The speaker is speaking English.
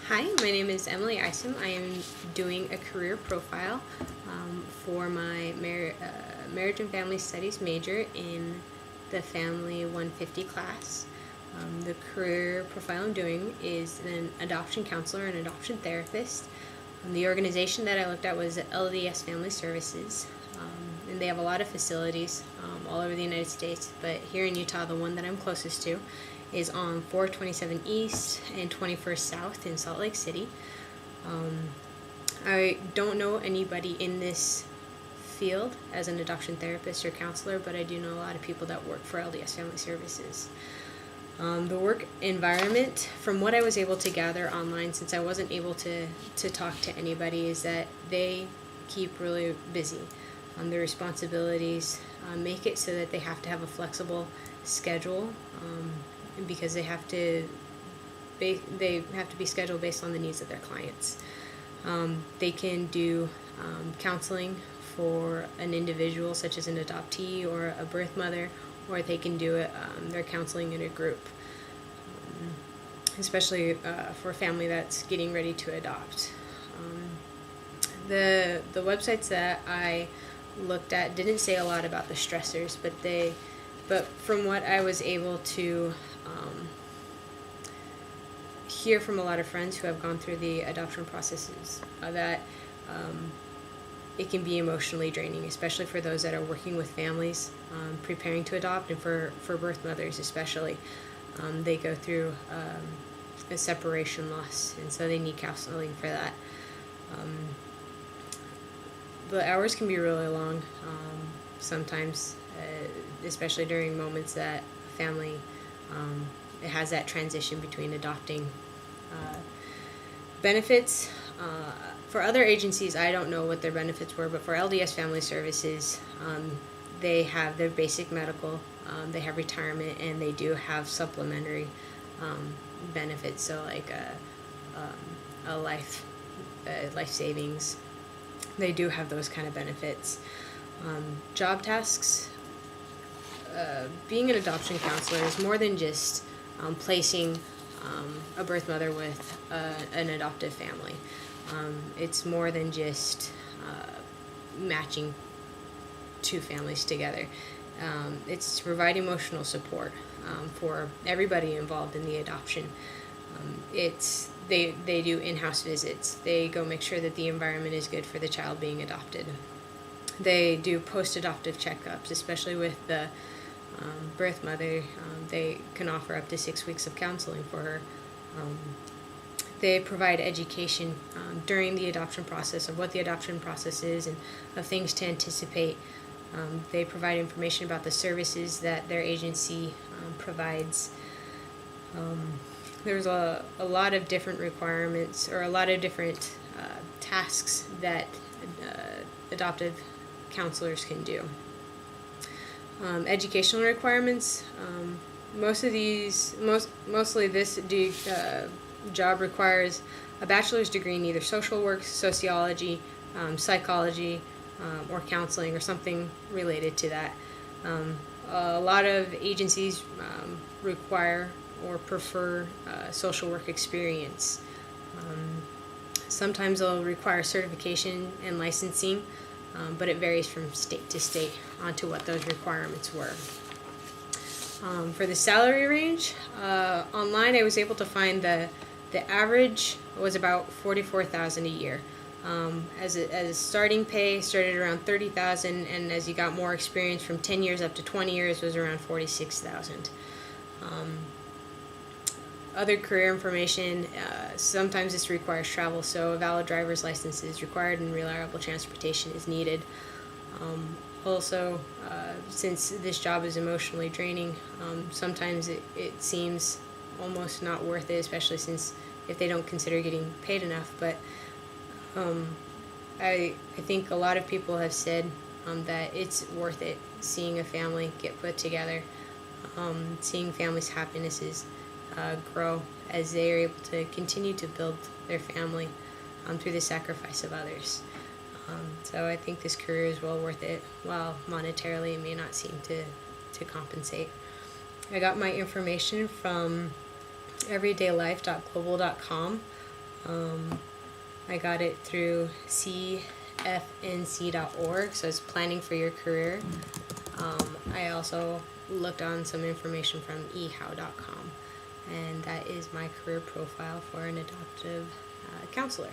Hi, my name is Emily Isom. I am doing a career profile for my marriage and family studies major in the Family 150 class. The career profile I'm doing is an adoption counselor and adoption therapist. The organization that I looked at was LDS Family Services, and they have a lot of facilities all over the United States, but here in Utah, the one that I'm closest to is on 427 East and 21st South in Salt Lake City. I don't know anybody in this field as an adoption therapist or counselor, but I do know a lot of people that work for LDS Family Services. The work environment, from what I was able to gather online, since I wasn't able to talk to anybody, is that they keep really busy. Their responsibilities make it so that they have to have a flexible schedule, because they have to be scheduled based on the needs of their clients. They can do counseling for an individual, such as an adoptee or a birth mother, or they can do it, their counseling in a group, especially for a family that's getting ready to adopt. The websites that I looked at didn't say a lot about the stressors, but from what I was able to hear from a lot of friends who have gone through the adoption processes, that it can be emotionally draining, especially for those that are working with families preparing to adopt, and for birth mothers especially. They go through a separation loss, and so they need counseling for that. The hours can be really long sometimes, especially during moments that family it has that transition between adopting. Benefits for other agencies, I don't know what their benefits were, but for LDS Family Services, they have their basic medical, they have retirement, and they do have supplementary benefits, so like a life savings. They do have those kind of benefits. Job tasks. Being an adoption counselor is more than just placing a birth mother with an adoptive family. It's more than just matching two families together. It's to provide emotional support for everybody involved in the adoption. They do in-house visits. They go make sure that the environment is good for the child being adopted. They do post-adoptive checkups, especially with the birth mother. They can offer up to 6 weeks of counseling for her. They provide education during the adoption process of what the adoption process is and of things to anticipate. They provide information about the services that their agency provides. There's a lot of different requirements, or a lot of different tasks that adoptive counselors can do. Educational requirements. Mostly this job requires a bachelor's degree in either social work, sociology, psychology, or counseling, or something related to that. A lot of agencies require or prefer social work experience. Sometimes they'll require certification and licensing, but it varies from state to state onto what those requirements were. For the salary range, online I was able to find the average was about $44,000 a year. As a starting pay, started around $30,000, and as you got more experience, from 10 years up to 20 years, was around $46,000. Other career information, sometimes this requires travel, so a valid driver's license is required and reliable transportation is needed. Also, since this job is emotionally draining, sometimes it seems almost not worth it, especially since if they don't consider getting paid enough. But I think a lot of people have said that it's worth it, seeing a family get put together, seeing families' happinesses grow as they are able to continue to build their family through the sacrifice of others. So I think this career is well worth it, while monetarily it may not seem to compensate. I got my information from everydaylife.global.com. I got it through cfnc.org, so it's planning for your career. I also looked on some information from ehow.com, and that is my career profile for an adoptive counselor.